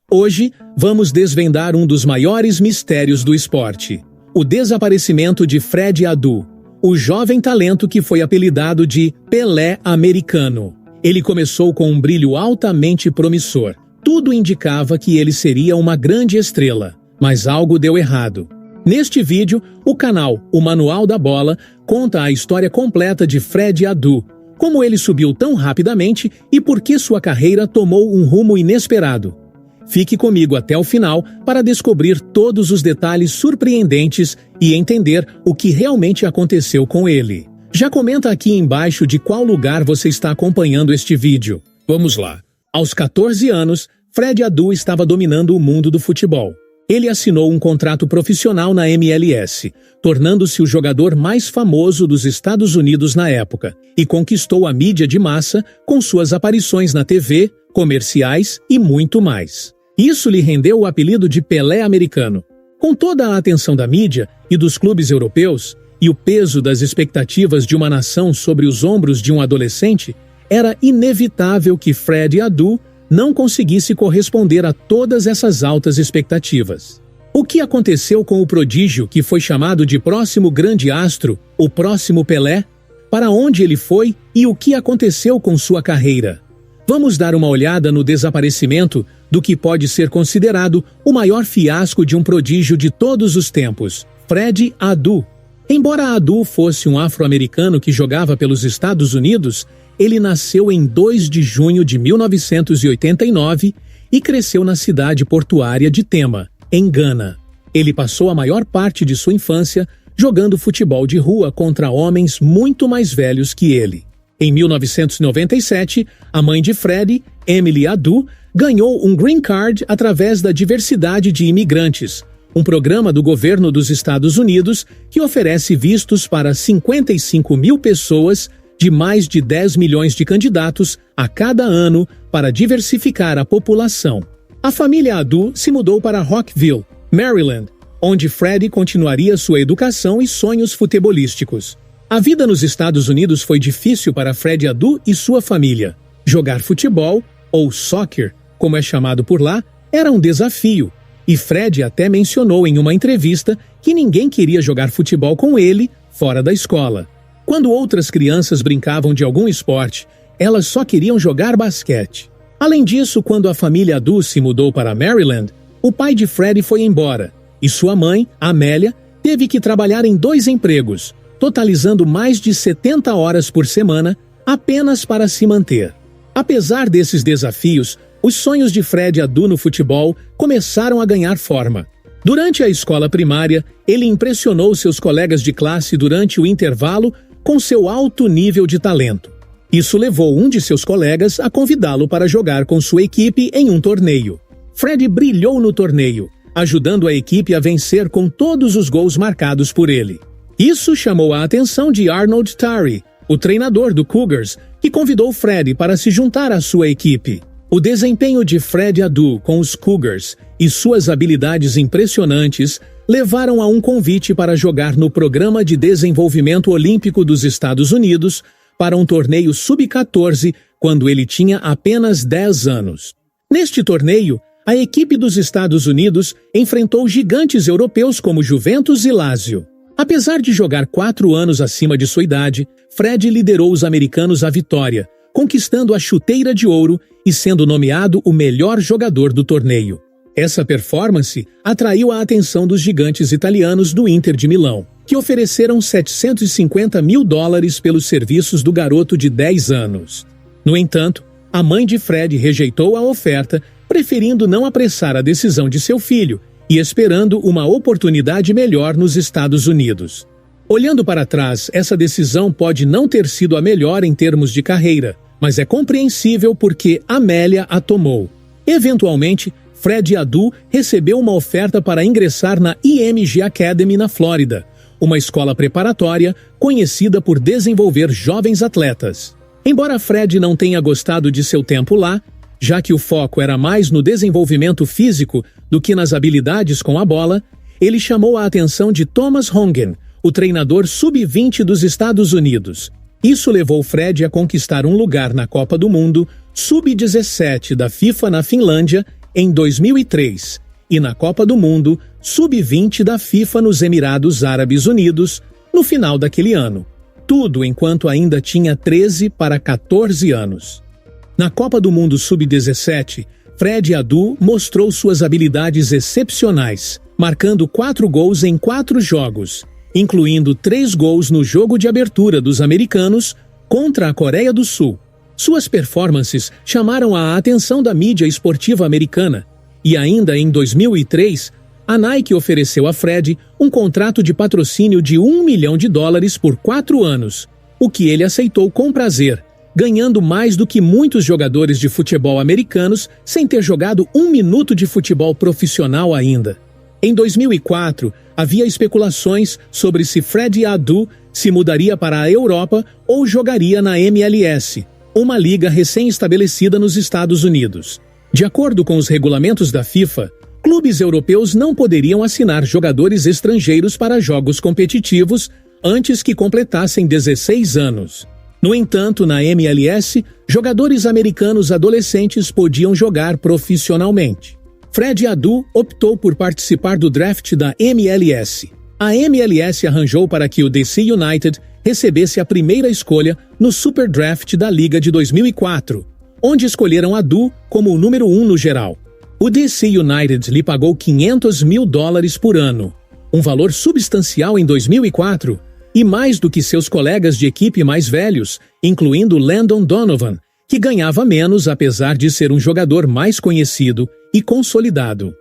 Hoje, vamos desvendar um dos maiores mistérios do esporte: o desaparecimento de Fred Adu, o jovem talento que foi apelidado de Pelé americano. Ele começou com um brilho altamente promissor. Tudo indicava que ele seria uma grande estrela, mas algo deu errado. Neste vídeo, o canal O Manual da Bola conta a história completa de Fred Adu, como ele subiu tão rapidamente e por que sua carreira tomou um rumo inesperado. Fique comigo até o final para descobrir todos os detalhes surpreendentes e entender o que realmente aconteceu com ele. Já comenta aqui embaixo de qual lugar você está acompanhando este vídeo. Vamos lá. Aos 14 anos, Fred Adu estava dominando o mundo do futebol. Ele assinou um contrato profissional na MLS, tornando-se o jogador mais famoso dos Estados Unidos na época, e conquistou a mídia de massa com suas aparições na TV, comerciais e muito mais. Isso lhe rendeu o apelido de Pelé americano. Com toda a atenção da mídia e dos clubes europeus, e o peso das expectativas de uma nação sobre os ombros de um adolescente, era inevitável que Fred Adu não conseguisse corresponder a todas essas altas expectativas. O que aconteceu com o prodígio que foi chamado de próximo grande astro, o próximo Pelé? Para onde ele foi e o que aconteceu com sua carreira? Vamos dar uma olhada no desaparecimento do que pode ser considerado o maior fiasco de um prodígio de todos os tempos, Fred Adu. Embora Adu fosse um afro-americano que jogava pelos Estados Unidos, ele nasceu em 2 de junho de 1989 e cresceu na cidade portuária de Tema, em Gana. Ele passou a maior parte de sua infância jogando futebol de rua contra homens muito mais velhos que ele. Em 1997, a mãe de Fred, Emily Adu, ganhou um green card através da Diversidade de Imigrantes, um programa do governo dos Estados Unidos que oferece vistos para 55 mil pessoas de mais de 10 milhões de candidatos a cada ano para diversificar a população. A família Adu se mudou para Rockville, Maryland, onde Fred continuaria sua educação e sonhos futebolísticos. A vida nos Estados Unidos foi difícil para Fred Adu e sua família. Jogar futebol, ou soccer, como é chamado por lá, era um desafio, e Fred até mencionou em uma entrevista que ninguém queria jogar futebol com ele fora da escola. Quando outras crianças brincavam de algum esporte, elas só queriam jogar basquete. Além disso, quando a família Adu se mudou para Maryland, o pai de Fred foi embora, e sua mãe, Amélia, teve que trabalhar em 2 empregos, totalizando mais de 70 horas por semana, apenas para se manter. Apesar desses desafios, os sonhos de Fred Adu no futebol começaram a ganhar forma. Durante a escola primária, ele impressionou seus colegas de classe durante o intervalo com seu alto nível de talento. Isso levou um de seus colegas a convidá-lo para jogar com sua equipe em um torneio. Fred brilhou no torneio, ajudando a equipe a vencer com todos os gols marcados por ele. Isso chamou a atenção de Arnold Tarry, o treinador do Cougars, que convidou Fred para se juntar à sua equipe. O desempenho de Fred Adu com os Cougars e suas habilidades impressionantes levaram a um convite para jogar no Programa de Desenvolvimento Olímpico dos Estados Unidos para um torneio sub-14 quando ele tinha apenas 10 anos. Neste torneio, a equipe dos Estados Unidos enfrentou gigantes europeus como Juventus e Lazio. Apesar de jogar 4 anos acima de sua idade, Fred liderou os americanos à vitória, conquistando a chuteira de ouro e sendo nomeado o melhor jogador do torneio. Essa performance atraiu a atenção dos gigantes italianos do Inter de Milão, que ofereceram $750 mil pelos serviços do garoto de 10 anos. No entanto, a mãe de Fred rejeitou a oferta, preferindo não apressar a decisão de seu filho e esperando uma oportunidade melhor nos Estados Unidos. Olhando para trás, essa decisão pode não ter sido a melhor em termos de carreira, mas é compreensível porque Amélia a tomou. Eventualmente, Fred Adu recebeu uma oferta para ingressar na IMG Academy na Flórida, uma escola preparatória conhecida por desenvolver jovens atletas. Embora Fred não tenha gostado de seu tempo lá, já que o foco era mais no desenvolvimento físico do que nas habilidades com a bola, ele chamou a atenção de Thomas Hongen, o treinador sub-20 dos Estados Unidos. Isso levou Fred a conquistar um lugar na Copa do Mundo sub-17 da FIFA na Finlândia em 2003 e na Copa do Mundo Sub-20 da FIFA nos Emirados Árabes Unidos no final daquele ano. Tudo enquanto ainda tinha 13 para 14 anos. Na Copa do Mundo Sub-17, Fred Adu mostrou suas habilidades excepcionais, marcando 4 gols em 4 jogos, incluindo 3 gols no jogo de abertura dos americanos contra a Coreia do Sul. Suas performances chamaram a atenção da mídia esportiva americana e ainda em 2003, a Nike ofereceu a Fred um contrato de patrocínio de $1 milhão por 4 anos, o que ele aceitou com prazer, ganhando mais do que muitos jogadores de futebol americanos sem ter jogado 1 minuto de futebol profissional ainda. Em 2004, havia especulações sobre se Fred Adu se mudaria para a Europa ou jogaria na MLS, uma liga recém-estabelecida nos Estados Unidos. De acordo com os regulamentos da FIFA, clubes europeus não poderiam assinar jogadores estrangeiros para jogos competitivos antes que completassem 16 anos. No entanto, na MLS, jogadores americanos adolescentes podiam jogar profissionalmente. Fred Adu optou por participar do draft da MLS. A MLS arranjou para que o DC United recebesse a primeira escolha no Super Draft da Liga de 2004, onde escolheram Adu como o número 1 no geral. O DC United lhe pagou $500 mil por ano, um valor substancial em 2004, e mais do que seus colegas de equipe mais velhos, incluindo Landon Donovan, que ganhava menos apesar de ser um jogador mais conhecido e consolidado.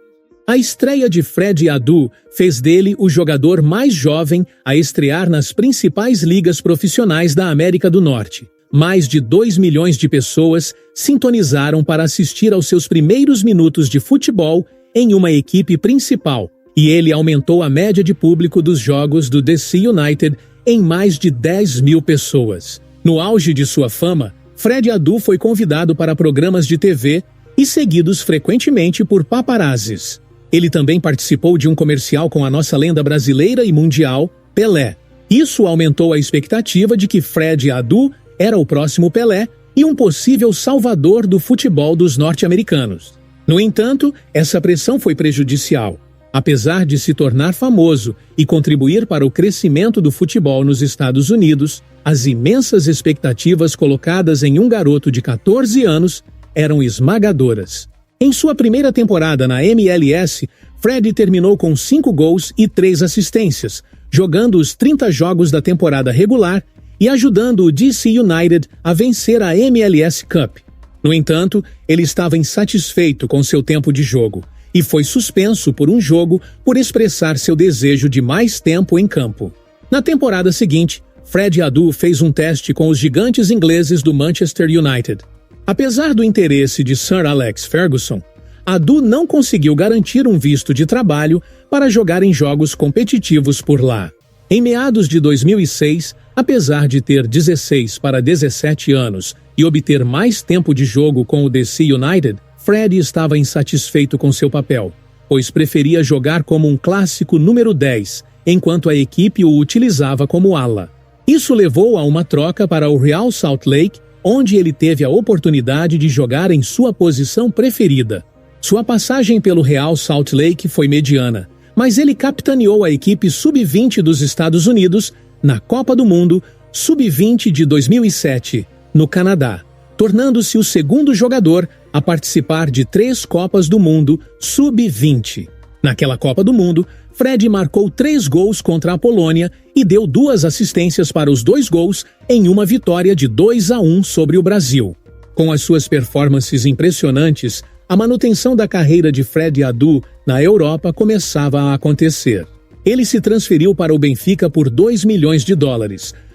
A estreia de Fred Adu fez dele o jogador mais jovem a estrear nas principais ligas profissionais da América do Norte. Mais de 2 milhões de pessoas sintonizaram para assistir aos seus primeiros minutos de futebol em uma equipe principal, e ele aumentou a média de público dos jogos do DC United em mais de 10 mil pessoas. No auge de sua fama, Fred Adu foi convidado para programas de TV e seguidos frequentemente por paparazzis. Ele também participou de um comercial com a nossa lenda brasileira e mundial, Pelé. Isso aumentou a expectativa de que Fred Adu era o próximo Pelé e um possível salvador do futebol dos norte-americanos. No entanto, essa pressão foi prejudicial. Apesar de se tornar famoso e contribuir para o crescimento do futebol nos Estados Unidos, as imensas expectativas colocadas em um garoto de 14 anos eram esmagadoras. Em sua primeira temporada na MLS, Fred terminou com 5 gols e 3 assistências, jogando os 30 jogos da temporada regular e ajudando o DC United a vencer a MLS Cup. No entanto, ele estava insatisfeito com seu tempo de jogo e foi suspenso por um jogo por expressar seu desejo de mais tempo em campo. Na temporada seguinte, Fred Adu fez um teste com os gigantes ingleses do Manchester United. Apesar do interesse de Sir Alex Ferguson, Adu não conseguiu garantir um visto de trabalho para jogar em jogos competitivos por lá. Em meados de 2006, apesar de ter 16 para 17 anos e obter mais tempo de jogo com o DC United, Fred estava insatisfeito com seu papel, pois preferia jogar como um clássico número 10, enquanto a equipe o utilizava como ala. Isso levou a uma troca para o Real Salt Lake, onde ele teve a oportunidade de jogar em sua posição preferida. Sua passagem pelo Real Salt Lake foi mediana, mas ele capitaneou a equipe Sub-20 dos Estados Unidos na Copa do Mundo Sub-20 de 2007, no Canadá, tornando-se o segundo jogador a participar de 3 Copas do Mundo Sub-20. Naquela Copa do Mundo, Fred marcou 3 gols contra a Polônia e deu 2 assistências para os 2 gols em uma vitória de 2-1 sobre o Brasil. Com as suas performances impressionantes, a manutenção da carreira de Fred Adu na Europa começava a acontecer. Ele se transferiu para o Benfica por $2 milhões,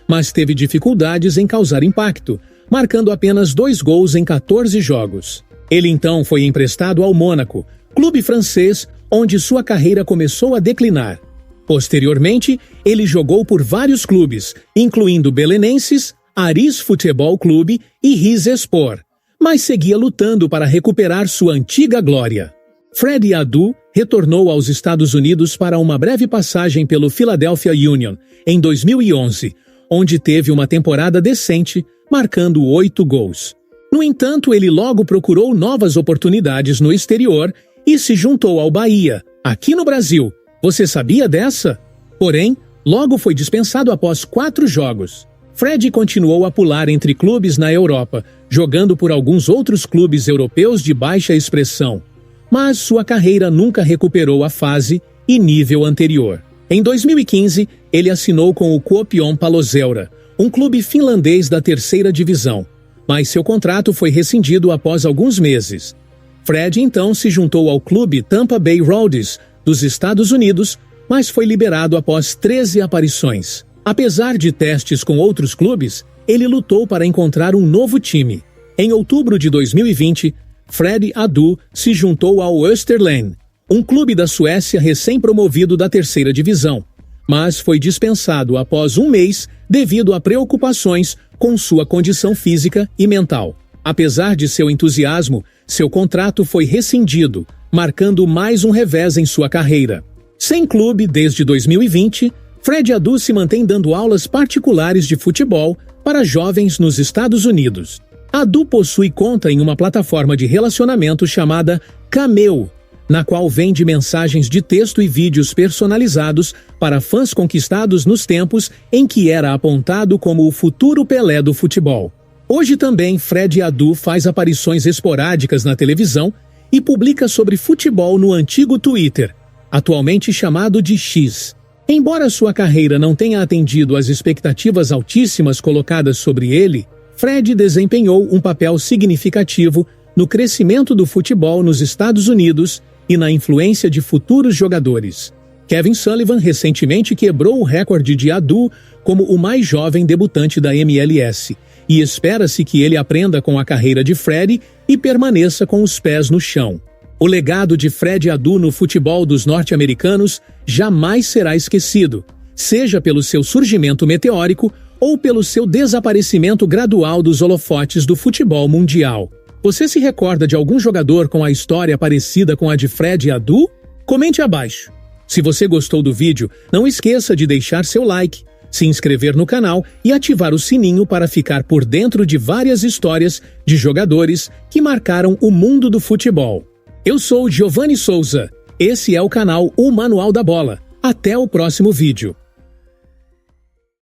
mas teve dificuldades em causar impacto, marcando apenas 2 gols em 14 jogos. Ele então foi emprestado ao Mônaco, clube francês, onde sua carreira começou a declinar. Posteriormente, ele jogou por vários clubes, incluindo Belenenses, Aris Futebol Clube e Rizespor, mas seguia lutando para recuperar sua antiga glória. Fred Adu retornou aos Estados Unidos para uma breve passagem pelo Philadelphia Union, em 2011, onde teve uma temporada decente, marcando 8 gols. No entanto, ele logo procurou novas oportunidades no exterior e se juntou ao Bahia, aqui no Brasil. Você sabia dessa? Porém, logo foi dispensado após 4 jogos. Fred continuou a pular entre clubes na Europa, jogando por alguns outros clubes europeus de baixa expressão. Mas sua carreira nunca recuperou a fase e nível anterior. Em 2015, ele assinou com o Kuopion Palloseura, um clube finlandês da 3ª divisão. Mas seu contrato foi rescindido após alguns meses. Fred então se juntou ao clube Tampa Bay Rowdies, dos Estados Unidos, mas foi liberado após 13 aparições. Apesar de testes com outros clubes, ele lutou para encontrar um novo time. Em outubro de 2020, Fred Adu se juntou ao Österlen, um clube da Suécia recém-promovido da 3ª divisão, mas foi dispensado após um mês devido a preocupações com sua condição física e mental. Apesar de seu entusiasmo, seu contrato foi rescindido, marcando mais um revés em sua carreira. Sem clube desde 2020, Fred Adu se mantém dando aulas particulares de futebol para jovens nos Estados Unidos. Adu possui conta em uma plataforma de relacionamento chamada Cameo, na qual vende mensagens de texto e vídeos personalizados para fãs conquistados nos tempos em que era apontado como o futuro Pelé do futebol. Hoje também Fred Adu faz aparições esporádicas na televisão e publica sobre futebol no antigo Twitter, atualmente chamado de X. Embora sua carreira não tenha atendido às expectativas altíssimas colocadas sobre ele, Fred desempenhou um papel significativo no crescimento do futebol nos Estados Unidos e na influência de futuros jogadores. Kevin Sullivan recentemente quebrou o recorde de Adu como o mais jovem debutante da MLS, e espera-se que ele aprenda com a carreira de Fred e permaneça com os pés no chão. O legado de Fred Adu no futebol dos norte-americanos jamais será esquecido, seja pelo seu surgimento meteórico ou pelo seu desaparecimento gradual dos holofotes do futebol mundial. Você se recorda de algum jogador com a história parecida com a de Fred Adu? Comente abaixo. Se você gostou do vídeo, não esqueça de deixar seu like, se inscrever no canal e ativar o sininho para ficar por dentro de várias histórias de jogadores que marcaram o mundo do futebol. Eu sou Giovanni Souza. Esse é o canal O Manual da Bola. Até o próximo vídeo.